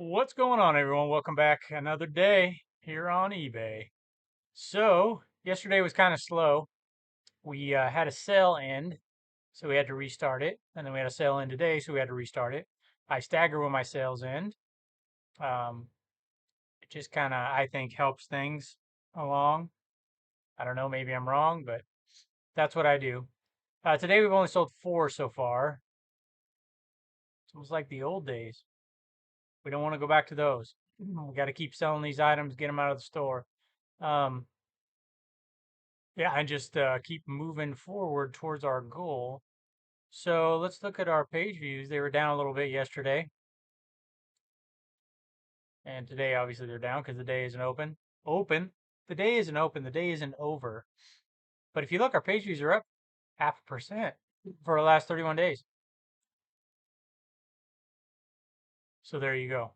What's going on, everyone? Welcome back another day here on eBay. So, yesterday was kind of slow. We had a sale end, so we had to restart it. And then we had a sale end today, so we had to restart it. I stagger when my sales end. Um, it just kind of, I think, helps things along. I don't know, maybe I'm wrong, but that's what I do. Today we've only sold 4 so far. So it was like the old days. We don't want to go back to those. We got to keep selling these items, get them out of the store. Um, Yeah, and just keep moving forward towards our goal. So let's look at our page views. They were down a little bit yesterday, and today obviously they're down because the day isn't open. Open. The day isn't open. The day isn't over. But if you look, our page views are up 0.5% for the last 31 days. So there you go.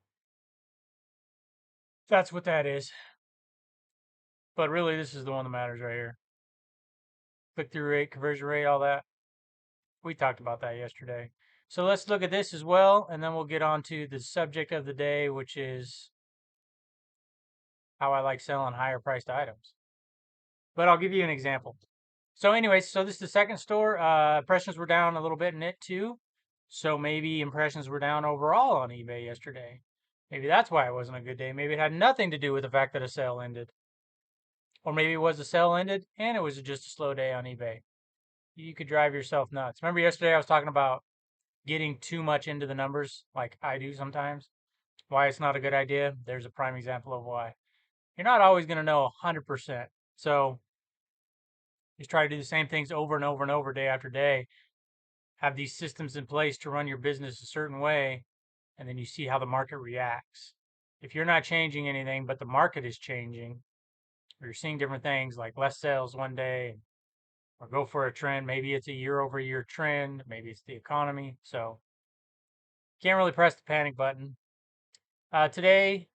That's what that is. But really, this is the one that matters right here. Click-through rate, conversion rate, all that. We talked about that yesterday. So let's look at this as well, and then we'll get on to the subject of the day, which is how I like selling higher priced items. But I'll give you an example. So anyways, so this is the second store. Impressions were down a little bit in it too. So maybe impressions were down overall on eBay yesterday. Maybe that's why it wasn't a good day. Maybe it had nothing to do with the fact that a sale ended. Or maybe it was the sale ended and it was just a slow day on eBay. You could drive yourself nuts. Remember yesterday I was talking about getting too much into the numbers like I do sometimes? Why it's not a good idea? There's a prime example of why. You're not always going to know 100%. So just try to do the same things over and over and over day after day. Have these systems in place to run your business a certain way, and then you see how the market reacts. If you're not changing anything, but the market is changing, or you're seeing different things like less sales one day, or go for a trend, maybe it's a year over year trend, maybe it's the economy. So can't really press the panic button. Today,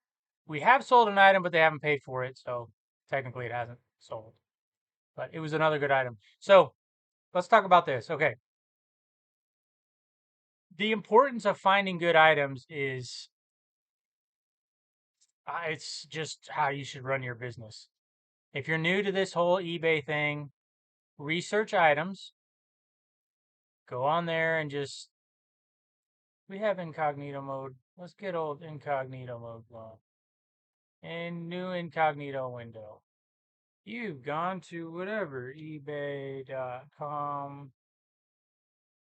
we have sold an item, but they haven't paid for it. So technically it hasn't sold, but it was another good item. So let's talk about this. Okay. The importance of finding good items is it's just how you should run your business. If you're new to this whole eBay thing, research items, go on there and just, we have incognito mode. Let's get old incognito mode going. And new incognito window. You've gone to whatever, ebay.com.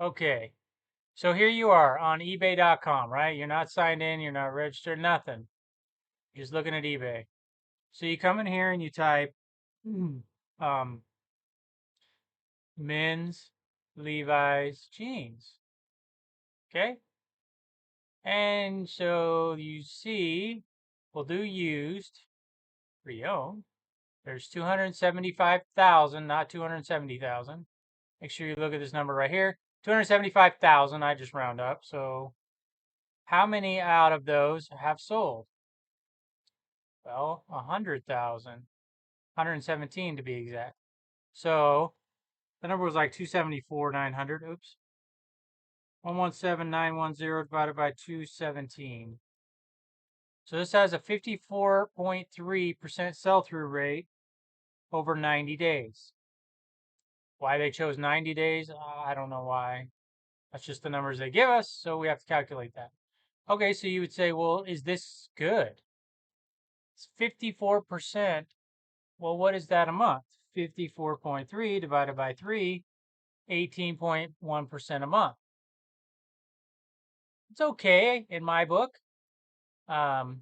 Okay. So here you are on ebay.com, right? You're not signed in, you're not registered, nothing. You're just looking at eBay. So you come in here and you type um, men's Levi's jeans. Okay. And so you see, we'll do used, pre-owned. There's 275,000, not 270,000. Make sure you look at this number right here. 275,000, I just round up. So how many out of those have sold? Well, 100,000, 117 to be exact. So the number was like 274,900. Oops. 117,910 divided by 217. So this has a 54.3% sell-through rate over 90 days. Why they chose 90 days, I don't know why. That's just the numbers they give us, so we have to calculate that. Okay, so you would say, well, is this good? It's 54%. Well, what is that a month? 54.3 divided by 3, 18.1% a month. It's okay in my book. Um,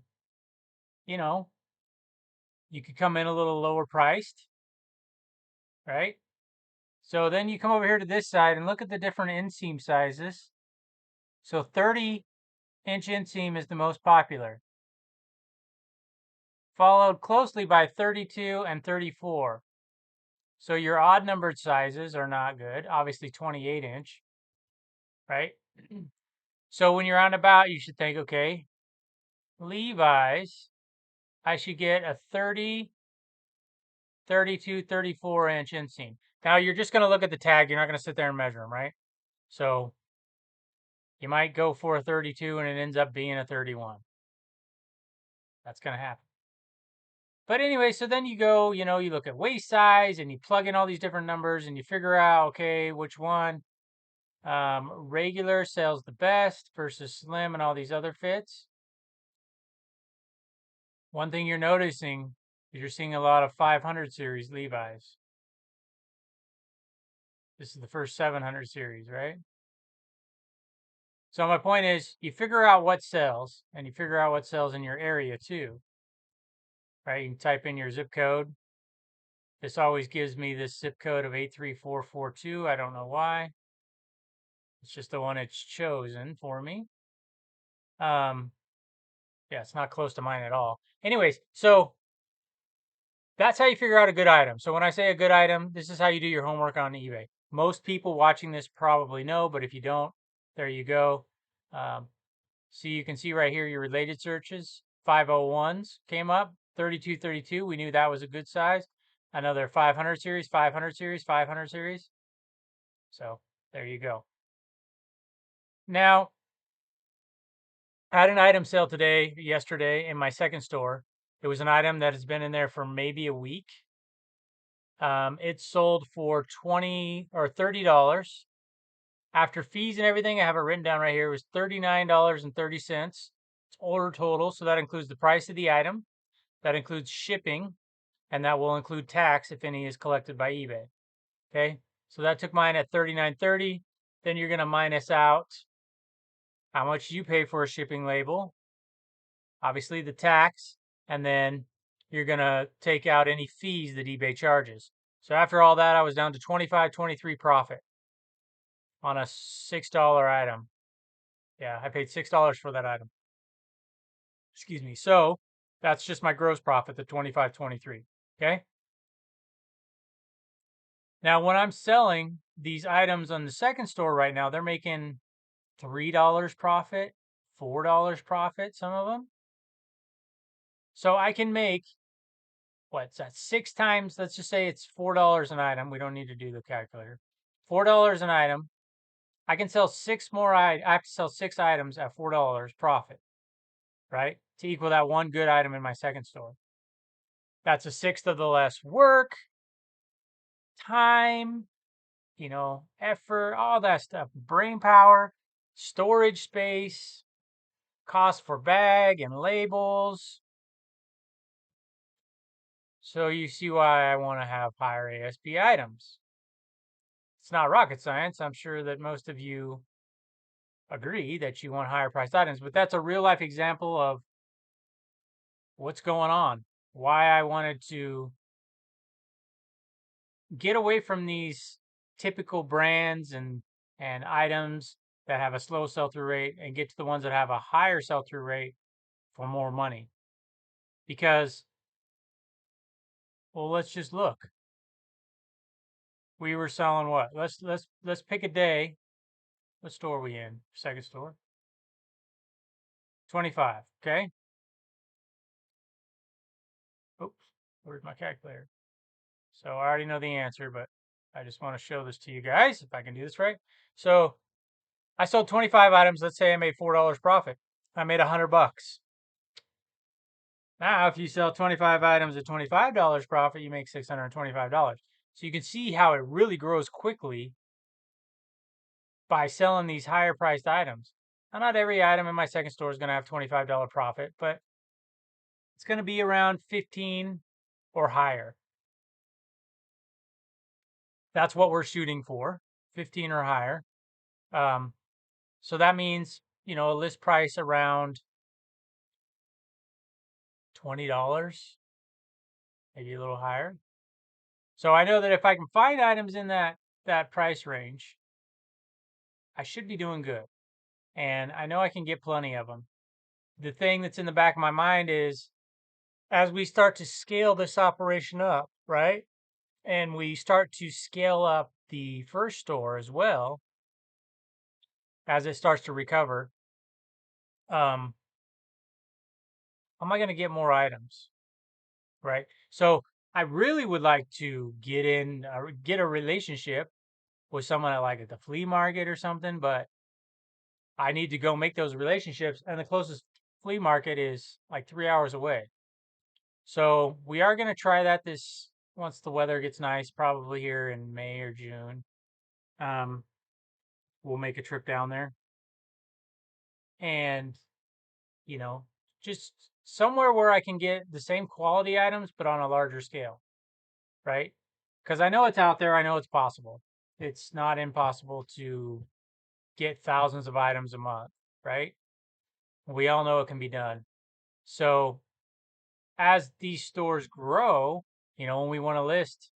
you know, you could come in a little lower priced, right? So then you come over here to this side and look at the different inseam sizes. So 30-inch inseam is the most popular, followed closely by 32 and 34. So your odd numbered sizes are not good. Obviously 28-inch, right? So when you're on about, you should think, okay, Levi's, I should get a 30, 32, 34-inch inseam. Now you're just going to look at the tag. You're not going to sit there and measure them, right? So you might go for a 32 and it ends up being a 31. That's going to happen. But anyway, so then you go, you look at waist size and you plug in all these different numbers and you figure out, okay, which one regular sells the best versus slim and all these other fits. One thing you're noticing is you're seeing a lot of 500 series Levi's. This is the first 700 series, right? So my point is, you figure out what sells, and you figure out what sells in your area too, right? You can type in your zip code. This always gives me this zip code of 83442. I don't know why. It's just the one it's chosen for me. Yeah, it's not close to mine at all. Anyways, so that's how you figure out a good item. So when I say a good item, this is how you do your homework on eBay. Most people watching this probably know, but if you don't, there you go. See, you can see right here your related searches. 501s came up, 3232. We knew that was a good size. Another 500 series, 500 series, 500 series. So there you go. Now, I had an item sale yesterday in my second store. It was an item that has been in there for maybe a week. It sold for $20 or $30. After fees and everything, I have it written down right here. It was $39.30. It's order total, so that includes the price of the item. That includes shipping, and that will include tax if any is collected by eBay. Okay, so that took mine at $39.30. Then you're going to minus out how much you pay for a shipping label, obviously the tax, and then you're going to take out any fees that eBay charges. So after all that, I was down to $25.23 profit on a $6 item. Yeah, I paid $6 for that item. Excuse me. So that's just my gross profit, the $25.23. Okay. Now, when I'm selling these items on the second store right now, they're making $3 profit, $4 profit, some of them. So I can make, what's that, 6 times, let's just say it's $4 an item. We don't need to do the calculator. $4 an item. I can sell 6 more, I have to sell 6 items at $4 profit, right? To equal that one good item in my second store. That's a sixth of the less work, time, effort, all that stuff, brain power, storage space, cost for bag and labels. So you see why I want to have higher ASP items. It's not rocket science. I'm sure that most of you agree that you want higher priced items, but that's a real life example of what's going on. Why I wanted to get away from these typical brands and items that have a slow sell-through rate and get to the ones that have a higher sell-through rate for more money. Because, well, let's just look. We were selling what? Let's pick a day. What store are we in? Second store. 25. Okay. Oops. Where's my calculator? So I already know the answer, but I just want to show this to you guys if I can do this right. So I sold 25 items. Let's say I made $4 profit. I made $100. Now, if you sell 25 items at $25 profit, you make $625. So you can see how it really grows quickly by selling these higher priced items. Now, not every item in my second store is going to have $25 profit, but it's going to be around 15 or higher. That's what we're shooting for, 15 or higher. So that means, a list price around $20, maybe a little higher. So I know that if I can find items in that price range, I should be doing good. And I know I can get plenty of them. The thing that's in the back of my mind is as we start to scale this operation up, right? And we start to scale up the first store as well, as it starts to recover, am I going to get more items, right? So I really would like to get a relationship with someone at the flea market or something, but I need to go make those relationships. And the closest flea market is like 3 hours away. So we are going to try that this once the weather gets nice, probably here in May or June. Um, we'll make a trip down there and, you know, just somewhere where I can get the same quality items, but on a larger scale, right? Because I know it's out there. I know it's possible. It's not impossible to get thousands of items a month, right? We all know it can be done. So as these stores grow, when we want to list,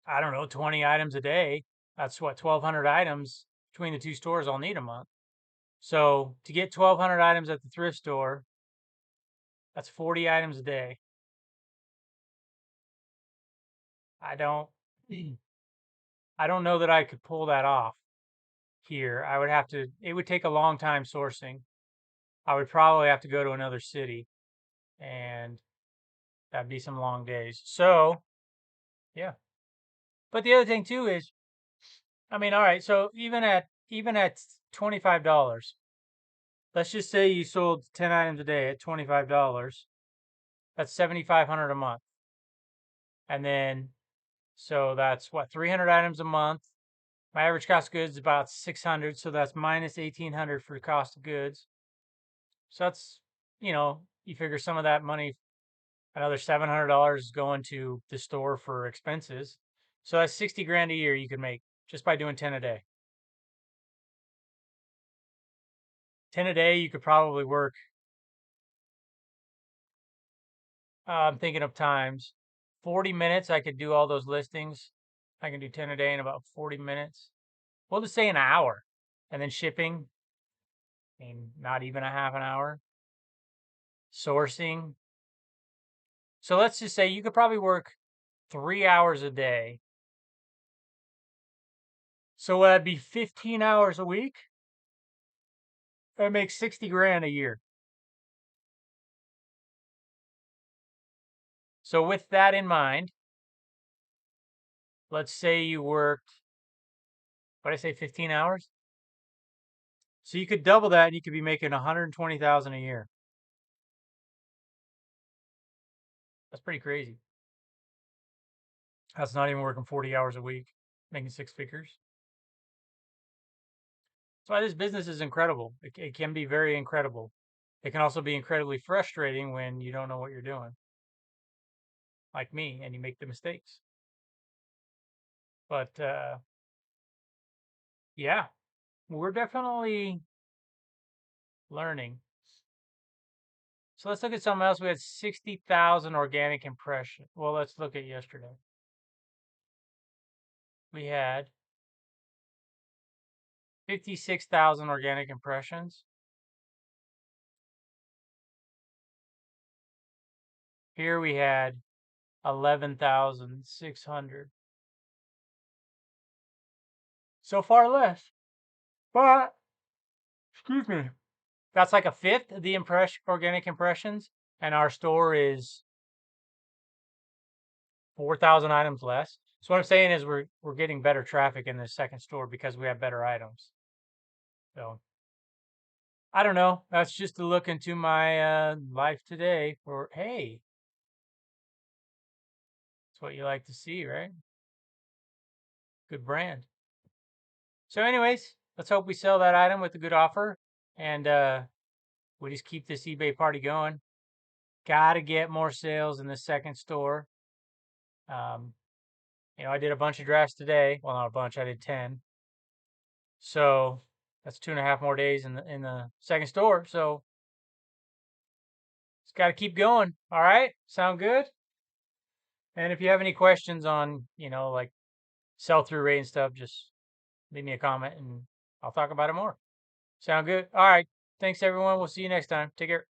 I don't know, 20 items a day, that's what, 1,200 items between the two stores I'll need a month. So to get 1,200 items at the thrift store, that's 40 items a day. I don't, I don't know that I could pull that off here. It would take a long time sourcing. I would probably have to go to another city and that'd be some long days. So, yeah. But the other thing too is, I mean, all right, so even at $25, let's just say you sold 10 items a day at $25. That's 7,500 a month. And then so that's what, 300 items a month. My average cost of goods is about 600, so that's minus 1,800 for the cost of goods. So that's, you figure some of that money, another $700 is going to the store for expenses. So that's 60 grand a year you could make just by doing 10 a day. 10 a day, you could probably work. I'm thinking of times. 40 minutes, I could do all those listings. I can do 10 a day in about 40 minutes. We'll just say an hour. And then shipping, I mean, not even a half an hour. Sourcing. So let's just say you could probably work 3 hours a day. So that'd be 15 hours a week. That makes 60 grand a year. So with that in mind, let's say you worked, what did I say, 15 hours? So you could double that and you could be making 120,000 a year. That's pretty crazy. That's not even working 40 hours a week, making six figures. That's why this business is incredible. It can be very incredible. It can also be incredibly frustrating when you don't know what you're doing, like me, and you make the mistakes. But yeah, we're definitely learning. So let's look at something else. We had 60,000 organic impressions. Well, let's look at yesterday. We had 56,000 organic impressions. Here we had 11,600. So far less. But, excuse me, that's like a fifth of the organic impressions. And our store is 4,000 items less. So what I'm saying is we're getting better traffic in the second store because we have better items. So I don't know. That's just a look into my life today. For hey, that's what you like to see, right? Good brand. So, anyways, let's hope we sell that item with a good offer, and we just keep this eBay party going. Got to get more sales in the second store. Um, I did a bunch of drafts today. Well, not a bunch. I did 10. So that's 2.5 more days in the second store. So it's got to keep going. All right, sound good? And if you have any questions on, like sell through rate and stuff, just leave me a comment and I'll talk about it more. Sound good? All right. Thanks everyone. We'll see you next time. Take care.